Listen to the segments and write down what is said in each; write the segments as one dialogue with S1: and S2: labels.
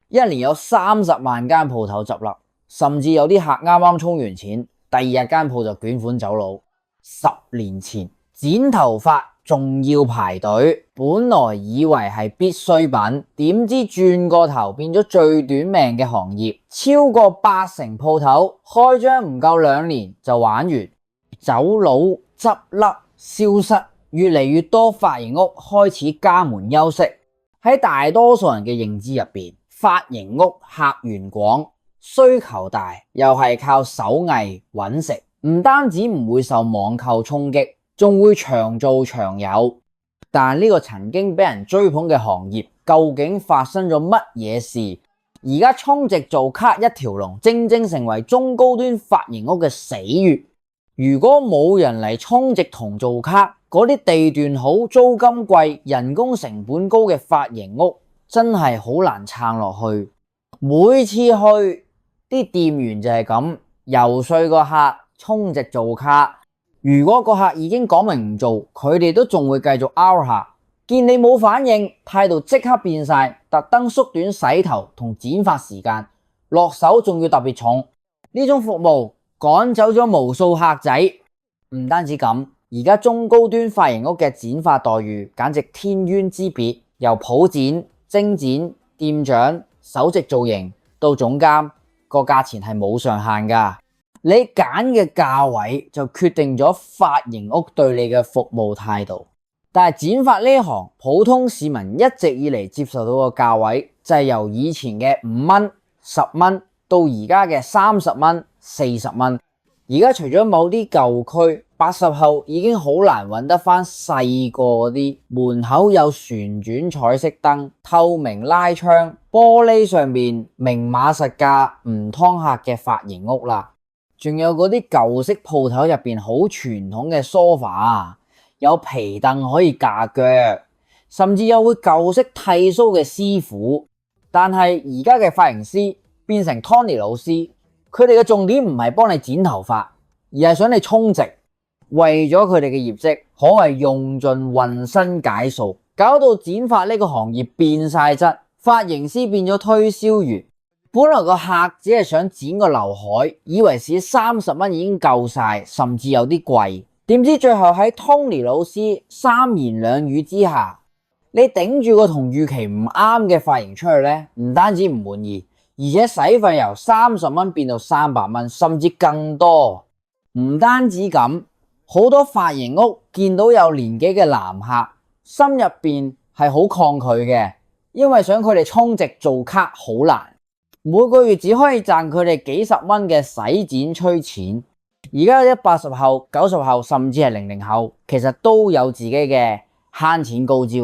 S1: 一年有30萬間鋪頭執笠，甚至有啲客啱啱充完錢，第二日間鋪就捲款走佬。10年前剪頭髮仲要排隊，本來以為係必需品，點知轉個頭變咗最短命嘅行業，超過80%鋪頭開張唔夠2年就玩完，走佬執笠消失，越嚟越多髮型屋開始加門休息。喺大多數人嘅認知入邊，髮型屋客源廣，需求大，又係靠手藝揾食，唔單止唔會受網購衝擊，仲會長做長有。但係呢個曾經俾人追捧嘅行業，究竟發生咗乜嘢事？而家充值做卡一條龍，正正成為中高端髮型屋嘅死穴。如果冇人嚟充值同做卡，嗰啲地段好、租金貴、人工成本高嘅髮型屋真係好難撐落去。每次去啲店員就係咁游說個客充值做卡，如果個客已經講明唔做，佢哋都仲會繼續拗下。見你冇反應，態度即刻變晒，特登縮短洗頭同剪髮時間，落手仲要特別重。呢種服務趕走咗無數客仔。唔單止咁，而家中高端髮型屋嘅剪髮待遇簡直天淵之別，由普剪、精剪、店長、首席造型到總監，個價錢係冇上限噶。你揀嘅價位就決定咗髮型屋對你嘅服務態度。但係剪髮呢行，普通市民一直以嚟接受到個價位就係由以前嘅5蚊、10蚊到而家嘅30蚊、40蚊。而家除咗某啲舊區，80後已經好難揾得翻細個嗰啲門口有旋轉彩色燈、透明拉窗、玻璃上面明碼實價唔劏客嘅髮型屋啦。仲有嗰啲舊式鋪頭入邊好傳統嘅梳化，有皮凳可以架腳，甚至有會舊式剃鬚嘅師傅。但係而家嘅髮型師變成 Tony 老師，佢哋嘅重點唔係幫你剪頭髮，而係想你充值。為咗佢哋嘅業績，可謂用盡渾身解數，搞到剪髮呢個行業變晒質，髮型師變咗推銷員。本來個客只係想剪個劉海，以為是30蚊已經夠晒，甚至有啲貴。點知最後喺 Tony 老師三言兩語之下，你頂住個同預期唔啱嘅髮型出去呢，唔單止唔滿意，而且使費由30蚊變到300蚊，甚至更多。唔單止咁，好多髮型屋見到有年紀嘅男客，心入邊係好抗拒嘅，因為想佢哋充值做卡好難，每個月只可以賺佢哋幾十蚊嘅洗剪吹錢。而家有啲80後、90後，甚至係00後，其實都有自己嘅慳錢高招。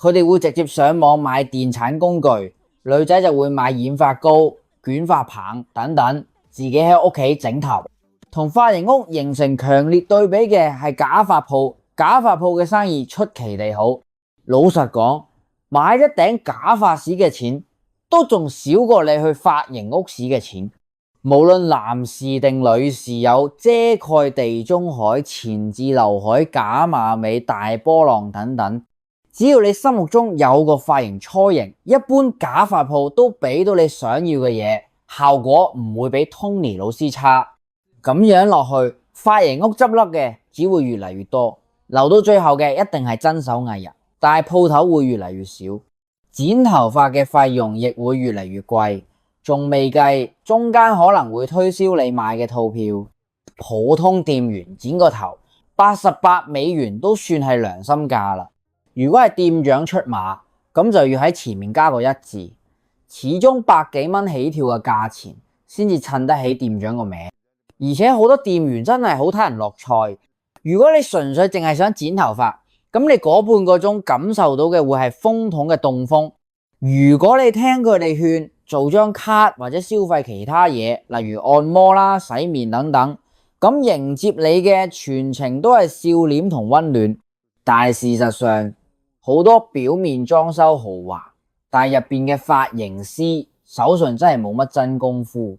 S1: 佢哋會直接上網買電產工具，女仔就會買染髮膏、捲髮棒等等，自己喺屋企整頭。同髮型屋形成強烈對比嘅係假髮鋪，假髮鋪嘅生意出奇地好。老實講，買一頂假髮屎嘅錢都仲少過你去髮型屋屎嘅錢。無論男士定女士，有遮蓋地中海、前置劉海、假馬尾、大波浪等等，只要你心目中有個髮型雛形，一般假髮鋪都俾到你想要嘅嘢，效果唔會比 Tony 老師差。咁樣落去，髮型屋執笠嘅只會越嚟越多，留到最後嘅一定係真手藝人，但係鋪頭會越嚟越少，剪頭髮嘅費用亦會越嚟越貴，仲未計中間可能會推銷你買嘅套票。普通店員剪個頭88美元都算係良心價啦，如果係店長出馬，咁就要喺前面加個1字，始終百幾蚊起跳嘅價錢先至襯得起店長個名。而且好多店員真係好睇人落菜，如果你純粹淨係想剪頭髮，咁你嗰半個鐘感受到嘅會係風筒嘅凍風。如果你聽佢哋勸，做張卡或者消費其他嘢，例如按摩啦、洗面等等，咁迎接你嘅全程都係笑臉同溫暖。但係事實上，好多表面裝修豪華，但係入邊嘅髮型師手上真係冇乜真功夫。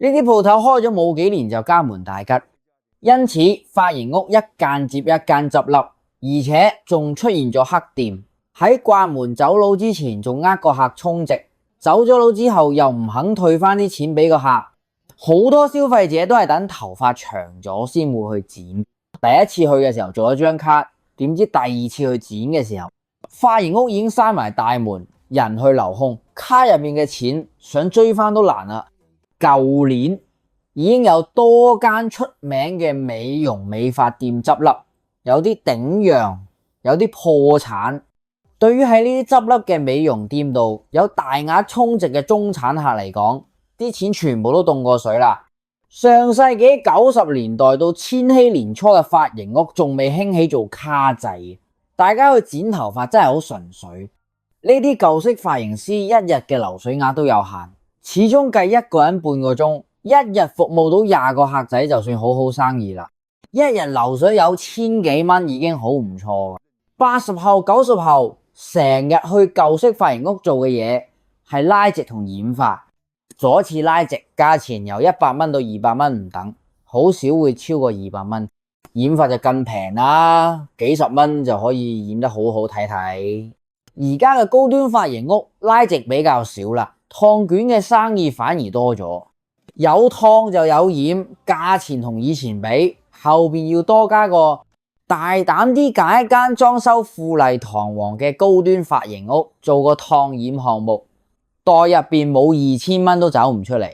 S1: 呢啲鋪頭開咗冇幾年就家門大吉，因此髮型屋一間接一間執笠，而且仲出現咗黑店，喺關門走佬之前仲呃個客充值，走咗佬之後又唔肯退翻啲錢俾個客，好多消費者都係等頭髮長咗先會去剪。第一次去嘅時候做咗張卡，點知第二次去剪嘅時候，髮型屋已經閂埋大門，人去樓空，卡入面嘅錢想追翻都難啦。舊年已經有多間出名嘅美容美髮店執笠，有啲頂讓，有啲破產。對於喺呢啲執笠嘅美容店度有大額充值嘅中產客嚟講，啲錢全部都凍過水啦。上世紀90年代到千禧年初嘅髮型屋仲未興起做卡制，大家去剪頭髮真係好純粹。呢啲舊式髮型師一日嘅流水額都有限，始終計一個人半個鐘，一日服務到20個客仔就算好好生意啦。一日流水有千幾蚊已經好唔錯。80後90後成日去舊式髮型屋做嘅嘢係拉直同染髮，左次拉直價錢由100蚊到200蚊唔等，好少會超過200蚊。染髮就更平啦，幾十蚊就可以染得好好睇睇。而家嘅高端髮型屋拉直比較少啦，燙捲嘅生意反而多咗，有燙就有染，價錢同以前比，後邊要多加個大膽啲揀一間裝修富麗堂皇嘅高端髮型屋做個燙染項目，袋入邊冇2000蚊都走唔出嚟，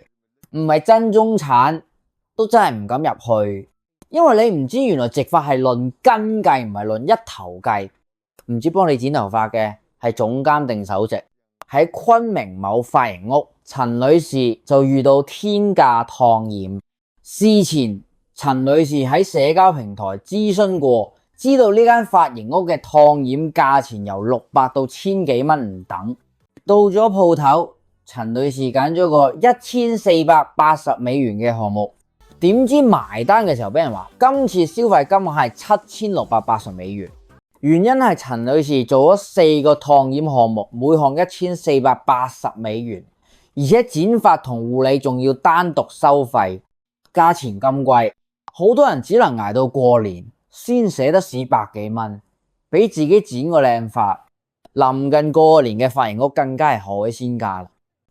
S1: 唔係真中產都真係唔敢入去，因為你唔知原來植髮係論根計，唔係論一頭計。唔知幫你剪頭髮嘅係總監定首席。喺昆明某髮型屋，陳女士就遇到天價燙染。事前陳女士喺社交平台諮詢過，知道呢間髮型屋嘅燙染價錢由600到1000幾蚊唔等。到咗鋪頭，陳女士揀咗個1480美元嘅項目，點知埋單嘅時候俾人話今次消費金額係7680美元。原因係陳女士做咗4個燙染項目，每項1480美元，而且剪髮同護理仲要單獨收費，價錢咁貴，好多人只能捱到過年先捨得使百幾蚊俾自己剪個靚髮。臨近過年嘅髮型屋更加係海鮮價啦。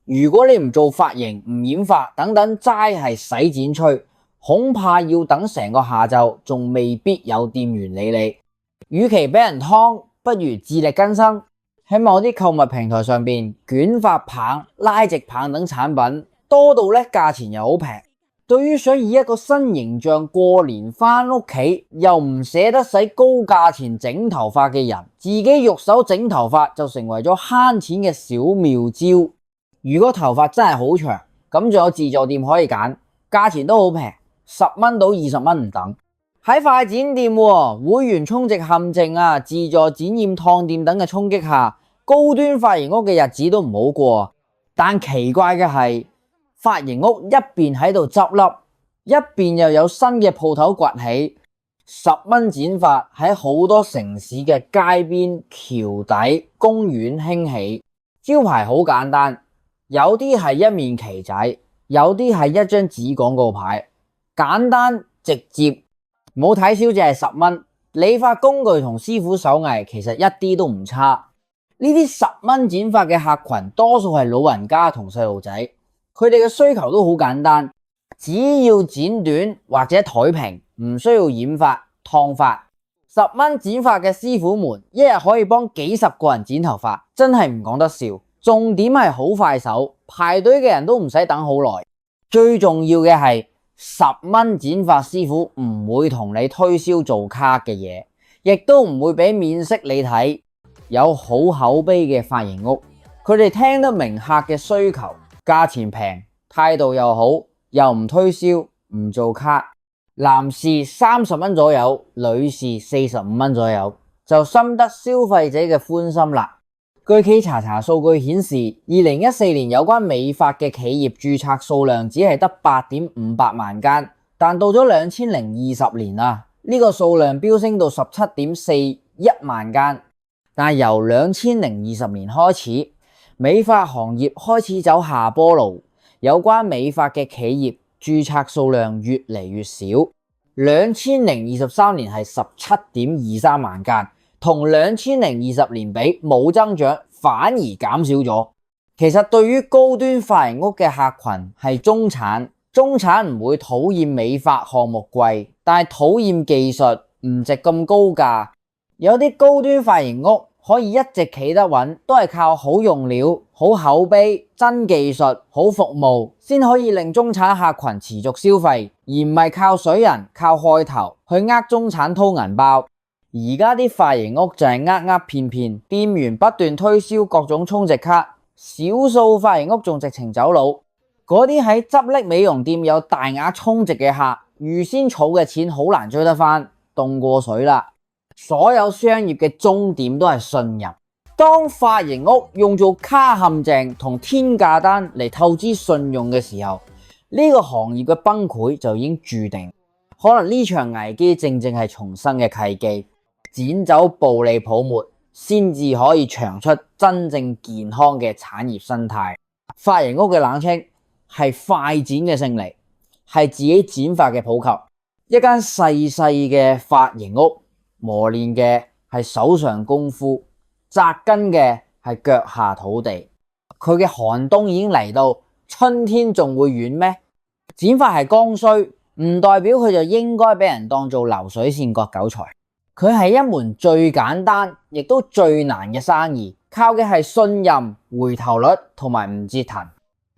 S1: 如果你唔做髮型唔染髮等等，齋係洗剪吹，恐怕要等成個下晝仲未必有店員理你。與其俾人劏，不如自力更生。喺某啲購物平台上邊，捲髮棒、拉直棒等產品多到咧，價錢又好平。對於想以一個新形象過年翻屋企又唔捨得使高價錢整頭髮嘅人，自己肉手整頭髮就成為咗慳錢嘅小妙招。如果頭髮真係好長，咁仲有自助店可以揀，價錢都好平，10蚊到20蚊唔等。喺快剪店、會員充值陷阱啊、自助剪染燙店等嘅衝擊下，高端髮型屋嘅日子都唔好過。但奇怪嘅係，髮型屋一邊喺度執笠，一邊又有新嘅鋪頭崛起。10蚊剪髮喺好多城市嘅街邊、橋底、公園興起，招牌好簡單，有啲係一面旗仔，有啲係一張紙廣告牌，簡單直接。唔好睇小只係10蚊，理髮工具同師傅手藝其實一啲都唔差。呢啲10蚊剪髮嘅客群多數係老人家同細路仔，佢哋嘅需求都好簡單，只要剪短或者台平，唔需要染髮燙髮。10蚊剪髮嘅師傅們一日可以幫幾十個人剪頭髮，真係唔講得笑。重點係好快手，排隊嘅人都唔使等好耐。最重要嘅係10蚊剪髮師傅唔會同你推銷做卡嘅嘢，亦都唔會俾面色你睇。有好口碑嘅髮型屋，佢哋聽得明客嘅需求，價錢平，態度又好，又唔推銷，唔做卡。男士30蚊左右，女士45蚊左右，就深得消費者嘅歡心啦。據企查查數據顯示，2014年有關美髮嘅企業註冊數量只係得8.58萬間，但到咗2020年啊，呢個數量飆升到17.41萬間。但由2020年開始，美髮行業開始走下坡路，有關美髮嘅企業註冊數量越嚟越少。2023年係17.23萬間。同2020年比冇增長，反而減少咗。其實對於高端髮型屋嘅客群係中產，中產唔會討厭美髮項目貴，但係討厭技術唔值咁高價。有啲高端髮型屋可以一直企得穩，都係靠好用料、好口碑、真技術、好服務，先可以令中產客群持續消費，而唔係靠水人、靠開頭去呃中產掏銀包。而家啲髮型屋就係呃騙，店員不斷推銷各種充值卡，少數髮型屋仲直情走佬。嗰啲喺執笠美容店有大額充值嘅客，預先儲嘅錢好難追得返，凍過水啦。所有商業嘅終點都係信任。當髮型屋用做卡陷阱同天價單嚟透支信用嘅時候，呢個行業嘅崩潰就已經注定。可能呢場危機正正係重生嘅契機。剪走暴利泡沫，先至可以長出真正健康嘅產業生態。髮型屋嘅冷清係快剪嘅勝利，係自己剪髮嘅普及。一間細細嘅髮型屋，磨練嘅係手上功夫，扎根嘅係腳下土地。佢嘅寒冬已經嚟到，春天仲會遠咩？剪髮係剛需，唔代表佢就應該俾人當做流水線割韭菜。佢係一門最簡單亦都最難嘅生意，靠嘅係信任、回頭率同埋唔折騰。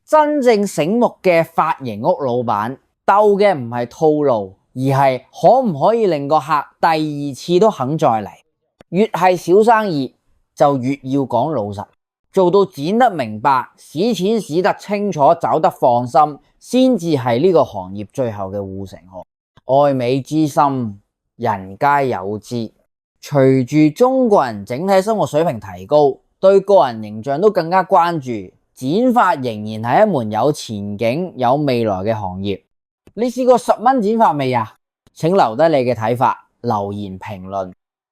S1: 真正醒目嘅髮型屋老闆鬥嘅唔係套路，而係可唔可以令個客第二次都肯再嚟。越係小生意就越要講老實，做到剪得明白，使錢使得清楚，走得放心，先至係呢個行業最後嘅護城河。愛美之心，人皆有之。隨住中國人整體生活水平提高，對個人形象都更加關注，剪髮仍然係一門有前景、有未來嘅行業。你試過10蚊剪髮未啊？請留低你嘅睇法，留言評論。